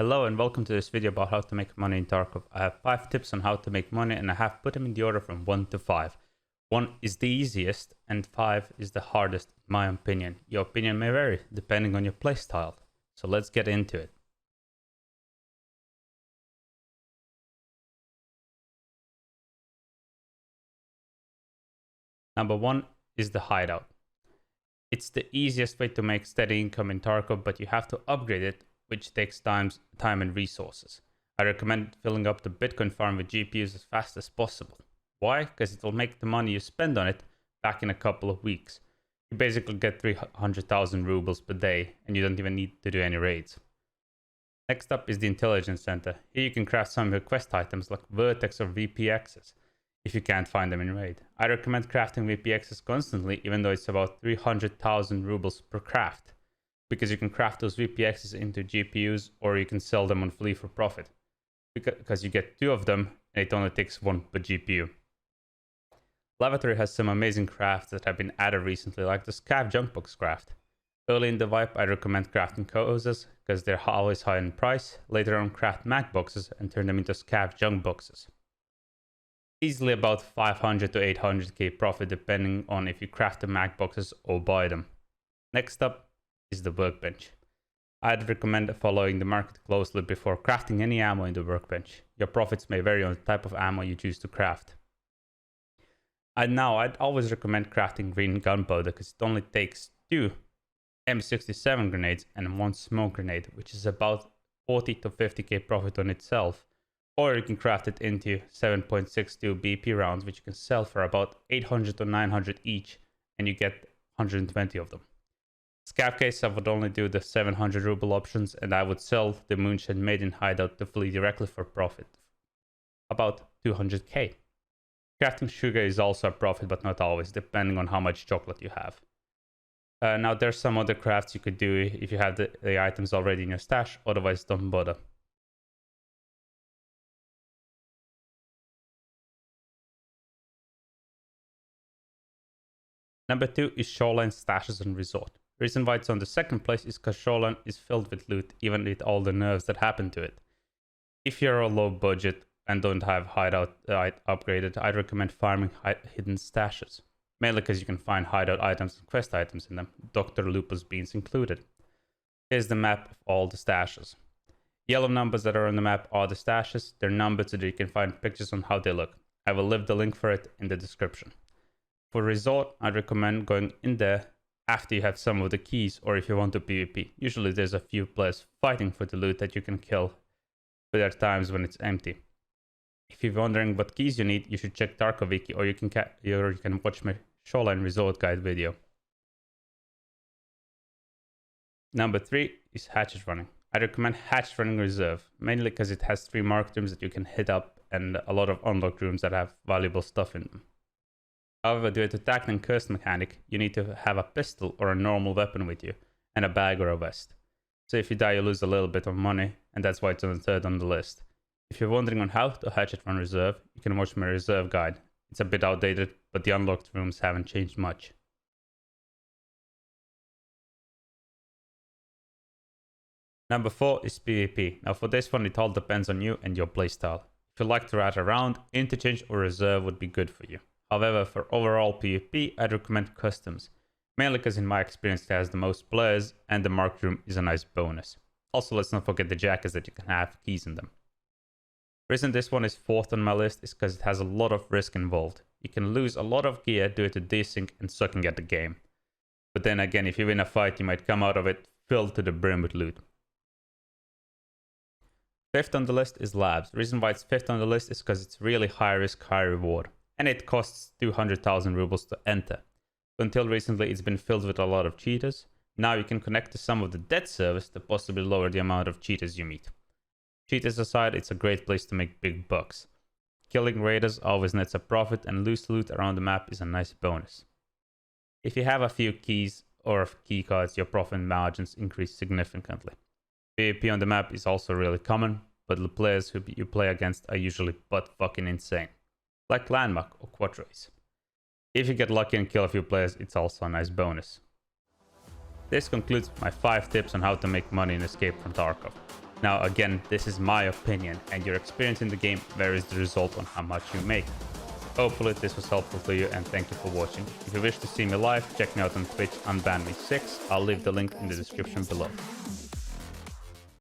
Hello and welcome to this video about how to make money in Tarkov. I have 5 tips on how to make money and I have put them in the order from 1 to 5. 1 is the easiest and 5 is the hardest in my opinion. Your opinion may vary depending on your playstyle. So let's get into it. Number 1 is the Hideout. It's the easiest way to make steady income in Tarkov, but you have to upgrade it, which takes time and resources. I recommend filling up the Bitcoin farm with GPUs as fast as possible. Why? Because it will make the money you spend on it back in a couple of weeks. You basically get 300,000 rubles per day and you don't even need to do any raids. Next up is the Intelligence Center. Here you can craft some of your quest items like Vertex or VPXs if you can't find them in raid. I recommend crafting VPXs constantly, even though it's about 300,000 rubles per craft, because you can craft those VPXs into GPUs or you can sell them on Flea for profit, because you get 2 of them and it only takes 1 per GPU. Lavatory has some amazing crafts that have been added recently, like the Scav Junk Box craft. Early in the wipe, I recommend crafting cozies because they're always high in price. Later on, craft mag boxes and turn them into Scav Junk Boxes. Easily about 500 to 800k profit depending on if you craft the mag boxes or buy them. Next up is the workbench. I'd recommend following the market closely before crafting any ammo in the workbench. Your profits may vary on the type of ammo you choose to craft. I'd always recommend crafting green gunpowder because it only takes 2 M67 grenades and 1 smoke grenade, which is about 40 to 50k profit on itself. Or you can craft it into 7.62 BP rounds, which you can sell for about 800 to 900 each, and you get 120 of them. Scav case, I would only do the 700 ruble options, and I would sell the moonshine made in Hideout to Flea directly for profit, about 200k. Crafting sugar is also a profit, but not always, depending on how much chocolate you have. Now there's some other crafts you could do if you have the items already in your stash, otherwise don't bother. Number 2 is Shoreline Stashes and Resort. The reason why it's on the second place is because Shoreline is filled with loot, even with all the nerfs that happen to it. If you're a low budget and don't have Hideout upgraded, I'd recommend farming hidden stashes. Mainly because you can find Hideout items and quest items in them, Dr. Lupus beans included. Here's the map of all the stashes. Yellow numbers that are on the map are the stashes. They're numbered so that you can find pictures on how they look. I will leave the link for it in the description. For Resort, I'd recommend going in there after you have some of the keys or if you want to PvP. Usually there's a few players fighting for the loot that you can kill, but there are times when it's empty. If you're wondering what keys you need, you should check Tarkov Wiki or you can watch my Shoreline Resort guide video. Number 3 is Hatchet Running. I recommend Hatchet Running Reserve, mainly because it has 3 marked rooms that you can hit up and a lot of unlocked rooms that have valuable stuff in them. However, due to tacked and cursed mechanic, you need to have a pistol or a normal weapon with you, and a bag or a vest. So if you die, you lose a little bit of money, and that's why it's on the 3rd on the list. If you're wondering on how to hatchet run reserve, you can watch my reserve guide. It's a bit outdated, but the unlocked rooms haven't changed much. Number 4 is PvP. Now for this one, it all depends on you and your playstyle. If you like to rat around, interchange or reserve would be good for you. However, for overall PvP, I'd recommend customs, mainly because in my experience it has the most players and the marked room is a nice bonus. Also, let's not forget the jackets that you can have keys in them. The reason this one is 4th on my list is because it has a lot of risk involved. You can lose a lot of gear due to desync and sucking at the game. But then again, if you win a fight, you might come out of it filled to the brim with loot. 5th on the list is Labs. The reason why it's 5th on the list is because it's really high risk, high reward. And it costs 200,000 rubles to enter. Until recently, it's been filled with a lot of cheaters. Now you can connect to some of the dead servers to possibly lower the amount of cheaters you meet. Cheaters aside, it's a great place to make big bucks. Killing raiders always nets a profit, and loose loot around the map is a nice bonus. If you have a few keys or key cards, your profit margins increase significantly. PvP on the map is also really common, but the players who you play against are usually butt fucking insane, like Landmark or Quatrace. If you get lucky and kill a few players, it's also a nice bonus. This concludes my 5 tips on how to make money in Escape from Tarkov. Now again, this is my opinion, and your experience in the game varies the result on how much you make. Hopefully this was helpful to you, and thank you for watching. If you wish to see me live, check me out on Twitch, unbanme6. I'll leave the link in the description below.